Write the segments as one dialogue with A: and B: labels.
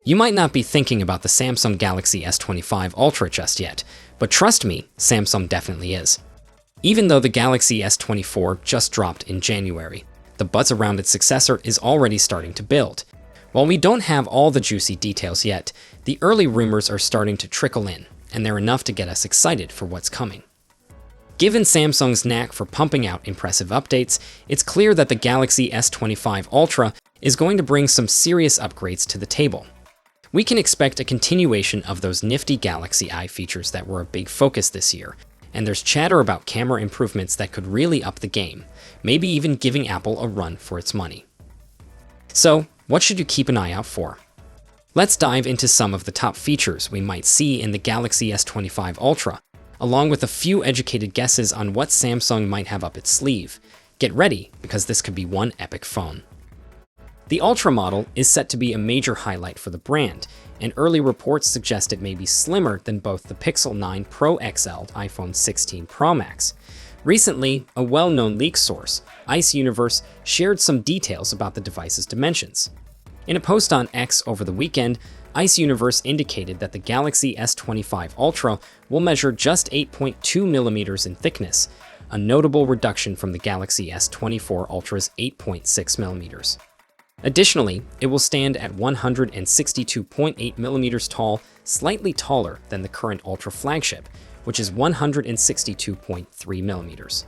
A: You might not be thinking about the Samsung Galaxy S25 Ultra just yet, but trust me, Samsung definitely is. Even though the Galaxy S24 just dropped in January, the buzz around its successor is already starting to build. While we don't have all the juicy details yet, the early rumors are starting to trickle in, and they're enough to get us excited for what's coming. Given Samsung's knack for pumping out impressive updates, it's clear that the Galaxy S25 Ultra is going to bring some serious upgrades to the table. We can expect a continuation of those nifty Galaxy Eye features that were a big focus this year, and there's chatter about camera improvements that could really up the game, maybe even giving Apple a run for its money. So, what should you keep an eye out for? Let's dive into some of the top features we might see in the Galaxy S25 Ultra, along with a few educated guesses on what Samsung might have up its sleeve. Get ready, because this could be one epic phone. The Ultra model is set to be a major highlight for the brand, and early reports suggest it may be slimmer than both the Pixel 9 Pro XL and iPhone 16 Pro Max. Recently, a well-known leak source, Ice Universe, shared some details about the device's dimensions. In a post on X over the weekend, Ice Universe indicated that the Galaxy S25 Ultra will measure just 8.2mm in thickness, a notable reduction from the Galaxy S24 Ultra's 8.6mm. Additionally, it will stand at 162.8mm tall, slightly taller than the current Ultra flagship, which is 162.3mm.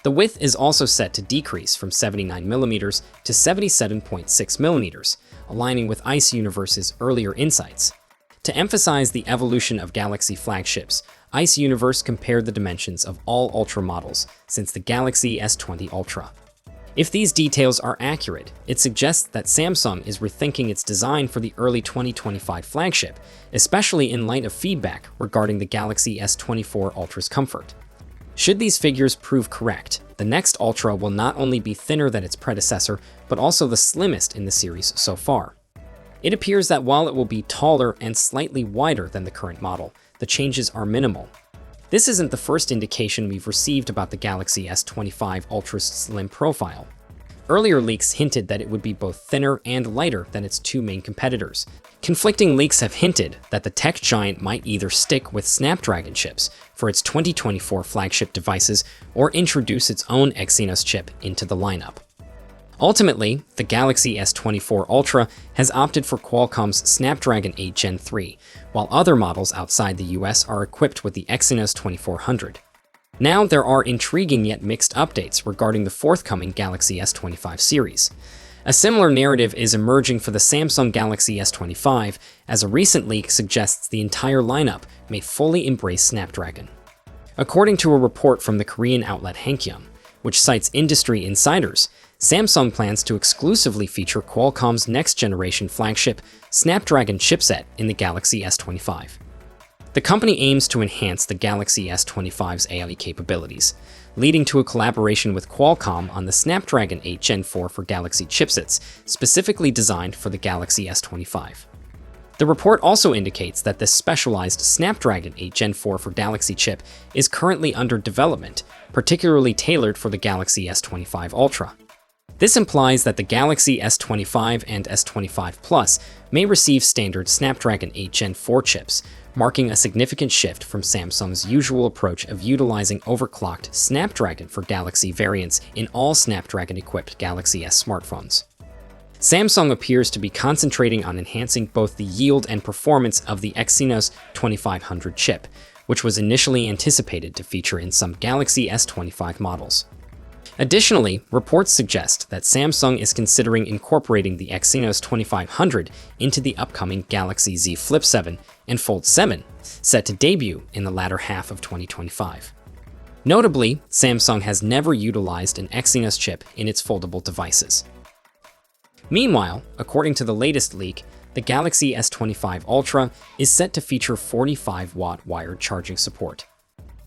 A: The width is also set to decrease from 79mm to 77.6mm, aligning with Ice Universe's earlier insights. To emphasize the evolution of Galaxy flagships, Ice Universe compared the dimensions of all Ultra models since the Galaxy S20 Ultra. If these details are accurate, it suggests that Samsung is rethinking its design for the early 2025 flagship, especially in light of feedback regarding the Galaxy S24 Ultra's comfort. Should these figures prove correct, the next Ultra will not only be thinner than its predecessor, but also the slimmest in the series so far. It appears that while it will be taller and slightly wider than the current model, the changes are minimal. This isn't the first indication we've received about the Galaxy S25 Ultra's slim profile. Earlier leaks hinted that it would be both thinner and lighter than its two main competitors. Conflicting leaks have hinted that the tech giant might either stick with Snapdragon chips for its 2024 flagship devices or introduce its own Exynos chip into the lineup. Ultimately, the Galaxy S24 Ultra has opted for Qualcomm's Snapdragon 8 Gen 3, while other models outside the US are equipped with the Exynos 2400. Now there are intriguing yet mixed updates regarding the forthcoming Galaxy S25 series. A similar narrative is emerging for the Samsung Galaxy S25, as a recent leak suggests the entire lineup may fully embrace Snapdragon. According to a report from the Korean outlet Hankyeong, which cites industry insiders, Samsung plans to exclusively feature Qualcomm's next-generation flagship Snapdragon chipset in the Galaxy S25. The company aims to enhance the Galaxy S25's AI capabilities, leading to a collaboration with Qualcomm on the Snapdragon 8 Gen 4 for Galaxy chipsets, specifically designed for the Galaxy S25. The report also indicates that this specialized Snapdragon 8 Gen 4 for Galaxy chip is currently under development, particularly tailored for the Galaxy S25 Ultra. This implies that the Galaxy S25 and S25 Plus may receive standard Snapdragon 8 Gen 4 chips, marking a significant shift from Samsung's usual approach of utilizing overclocked Snapdragon for Galaxy variants in all Snapdragon-equipped Galaxy S smartphones. Samsung appears to be concentrating on enhancing both the yield and performance of the Exynos 2500 chip, which was initially anticipated to feature in some Galaxy S25 models. Additionally, reports suggest that Samsung is considering incorporating the Exynos 2500 into the upcoming Galaxy Z Flip 7 and Fold 7, set to debut in the latter half of 2025. Notably, Samsung has never utilized an Exynos chip in its foldable devices. Meanwhile, according to the latest leak, the Galaxy S25 Ultra is set to feature 45-watt wired charging support.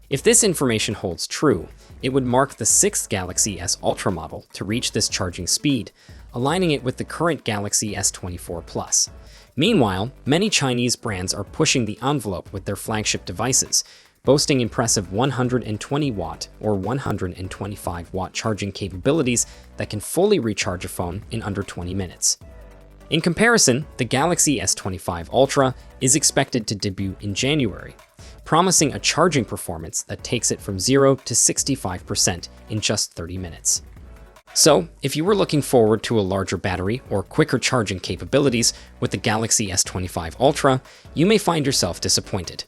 A: If this information holds true, it would mark the sixth Galaxy S Ultra model to reach this charging speed, aligning it with the current Galaxy S24 Plus. Meanwhile, many Chinese brands are pushing the envelope with their flagship devices, boasting impressive 120-watt or 125-watt charging capabilities that can fully recharge a phone in under 20 minutes. In comparison, the Galaxy S25 Ultra is expected to debut in January, promising a charging performance that takes it from 0 to 65% in just 30 minutes. So, if you were looking forward to a larger battery or quicker charging capabilities with the Galaxy S25 Ultra, you may find yourself disappointed.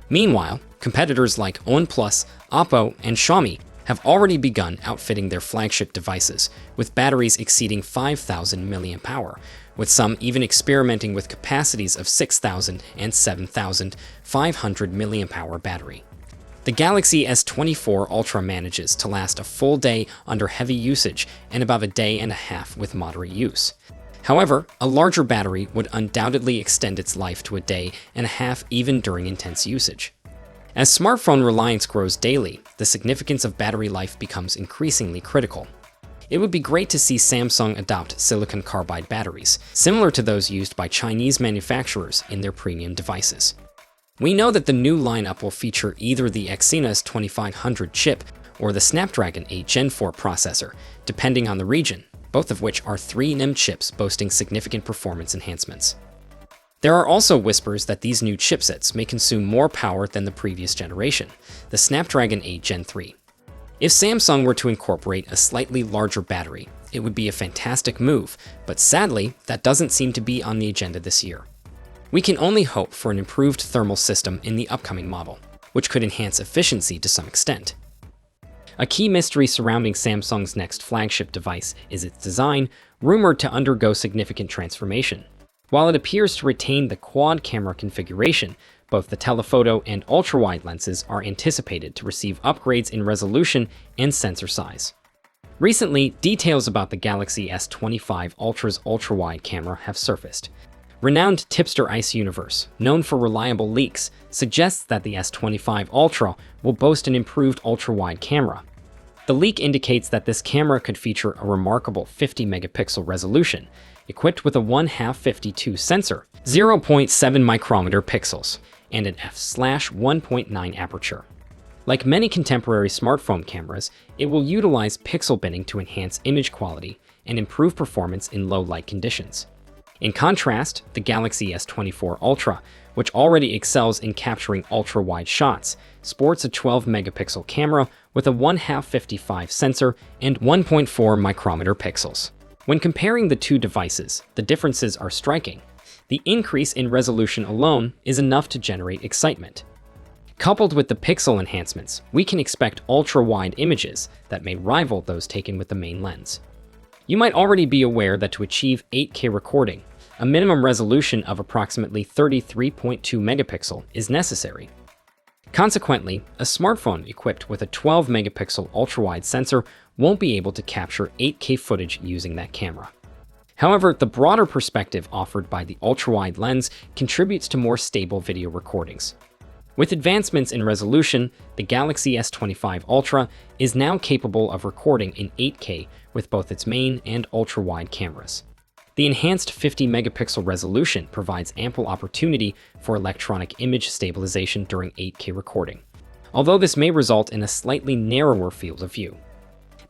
A: Meanwhile, competitors like OnePlus, Oppo, and Xiaomi have already begun outfitting their flagship devices with batteries exceeding 5,000 mAh, with some even experimenting with capacities of 6,000 and 7,500 mAh battery. The Galaxy S24 Ultra manages to last a full day under heavy usage and about a day and a half with moderate use. However, a larger battery would undoubtedly extend its life to a day and a half even during intense usage. As smartphone reliance grows daily, the significance of battery life becomes increasingly critical. It would be great to see Samsung adopt silicon carbide batteries, similar to those used by Chinese manufacturers in their premium devices. We know that the new lineup will feature either the Exynos 2500 chip or the Snapdragon 8 Gen 4 processor, depending on the region, both of which are 3nm chips boasting significant performance enhancements. There are also whispers that these new chipsets may consume more power than the previous generation, the Snapdragon 8 Gen 3. If Samsung were to incorporate a slightly larger battery, it would be a fantastic move, but sadly, that doesn't seem to be on the agenda this year. We can only hope for an improved thermal system in the upcoming model, which could enhance efficiency to some extent. A key mystery surrounding Samsung's next flagship device is its design, rumored to undergo significant transformation. While it appears to retain the quad camera configuration, both the telephoto and ultra-wide lenses are anticipated to receive upgrades in resolution and sensor size. Recently, details about the Galaxy S25 Ultra's ultra-wide camera have surfaced. Renowned tipster Ice Universe, known for reliable leaks, suggests that the S25 Ultra will boast an improved ultra-wide camera. The leak indicates that this camera could feature a remarkable 50-megapixel resolution, equipped with a 1/52 sensor, 0.7 micrometer pixels, and an f/1.9 aperture. Like many contemporary smartphone cameras, it will utilize pixel binning to enhance image quality and improve performance in low light conditions. In contrast, the Galaxy S24 Ultra, which already excels in capturing ultra-wide shots, sports a 12-megapixel camera with a 1/55 sensor and 1.4 micrometer pixels. When comparing the two devices, the differences are striking. The increase in resolution alone is enough to generate excitement. Coupled with the pixel enhancements, we can expect ultra-wide images that may rival those taken with the main lens. You might already be aware that to achieve 8K recording, a minimum resolution of approximately 33.2 megapixel is necessary. Consequently, a smartphone equipped with a 12-megapixel ultra-wide sensor won't be able to capture 8K footage using that camera. However, the broader perspective offered by the ultra-wide lens contributes to more stable video recordings. With advancements in resolution, the Galaxy S25 Ultra is now capable of recording in 8K with both its main and ultra-wide cameras. The enhanced 50-megapixel resolution provides ample opportunity for electronic image stabilization during 8K recording, although this may result in a slightly narrower field of view.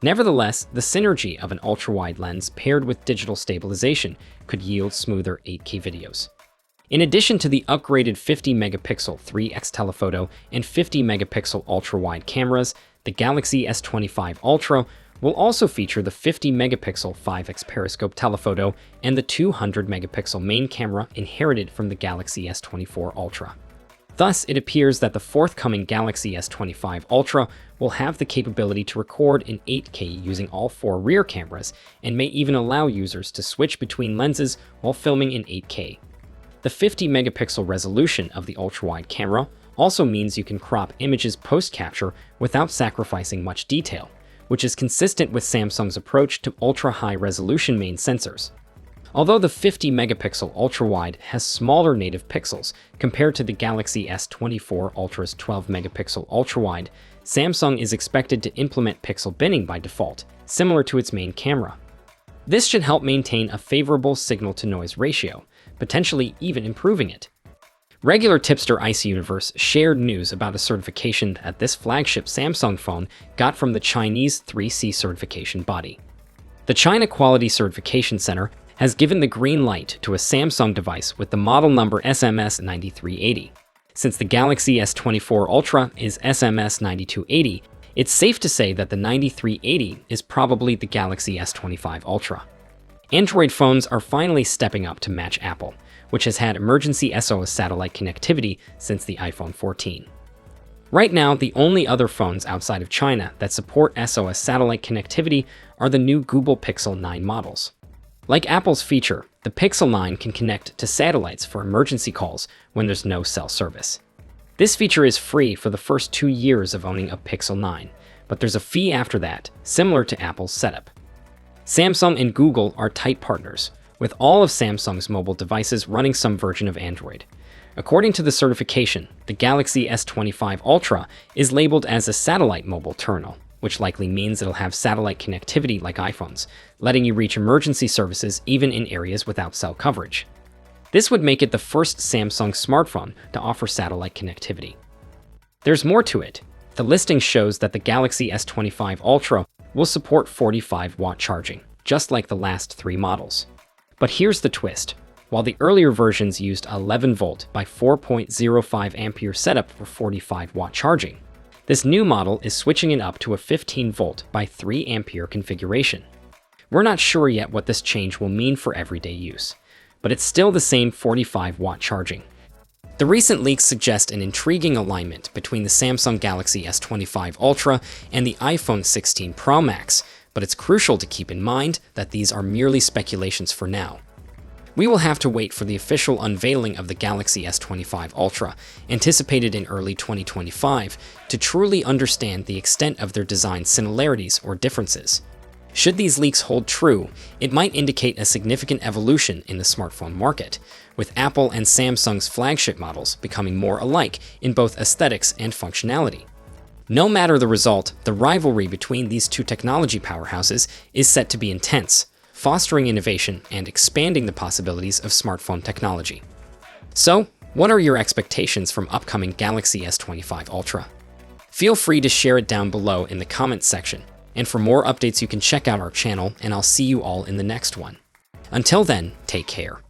A: Nevertheless, the synergy of an ultra-wide lens paired with digital stabilization could yield smoother 8K videos. In addition to the upgraded 50-megapixel 3x telephoto and 50-megapixel ultra-wide cameras, the Galaxy S25 Ultra will also feature the 50-megapixel 5x periscope telephoto and the 200-megapixel main camera inherited from the Galaxy S24 Ultra. Thus, it appears that the forthcoming Galaxy S25 Ultra will have the capability to record in 8K using all 4 rear cameras and may even allow users to switch between lenses while filming in 8K. The 50-megapixel resolution of the ultra-wide camera also means you can crop images post-capture without sacrificing much detail, which is consistent with Samsung's approach to ultra-high resolution main sensors. Although the 50-megapixel ultra-wide has smaller native pixels compared to the Galaxy S24 Ultra's 12-megapixel ultra-wide, Samsung is expected to implement pixel binning by default, similar to its main camera. This should help maintain a favorable signal-to-noise ratio, potentially even improving it. Regular tipster Ice Universe shared news about a certification that this flagship Samsung phone got from the Chinese 3C certification body. The China Quality Certification Center has given the green light to a Samsung device with the model number SMS9380. Since the Galaxy S24 Ultra is SMS9280, it's safe to say that the 9380 is probably the Galaxy S25 Ultra. Android phones are finally stepping up to match Apple, which has had emergency SOS satellite connectivity since the iPhone 14. Right now, the only other phones outside of China that support SOS satellite connectivity are the new Google Pixel 9 models. Like Apple's feature, the Pixel 9 can connect to satellites for emergency calls when there's no cell service. This feature is free for the first 2 years of owning a Pixel 9, but there's a fee after that, similar to Apple's setup. Samsung and Google are tight partners, with all of Samsung's mobile devices running some version of Android. According to the certification, the Galaxy S25 Ultra is labeled as a satellite mobile terminal, which likely means it'll have satellite connectivity like iPhones, letting you reach emergency services even in areas without cell coverage. This would make it the first Samsung smartphone to offer satellite connectivity. There's more to it. The listing shows that the Galaxy S25 Ultra will support 45-watt charging, just like the last 3 models. But here's the twist. While the earlier versions used 11-volt by 4.05 ampere setup for 45-watt charging, this new model is switching it up to a 15-volt by 3 ampere configuration. We're not sure yet what this change will mean for everyday use, but it's still the same 45-watt charging. The recent leaks suggest an intriguing alignment between the Samsung Galaxy S25 Ultra and the iPhone 16 Pro Max, but it's crucial to keep in mind that these are merely speculations for now. We will have to wait for the official unveiling of the Galaxy S25 Ultra, anticipated in early 2025, to truly understand the extent of their design similarities or differences. Should these leaks hold true, it might indicate a significant evolution in the smartphone market, with Apple and Samsung's flagship models becoming more alike in both aesthetics and functionality. No matter the result, the rivalry between these two technology powerhouses is set to be intense, fostering innovation and expanding the possibilities of smartphone technology. So, what are your expectations from upcoming Galaxy S25 Ultra? Feel free to share it down below in the comments section. And for more updates, you can check out our channel, and I'll see you all in the next one. Until then, take care.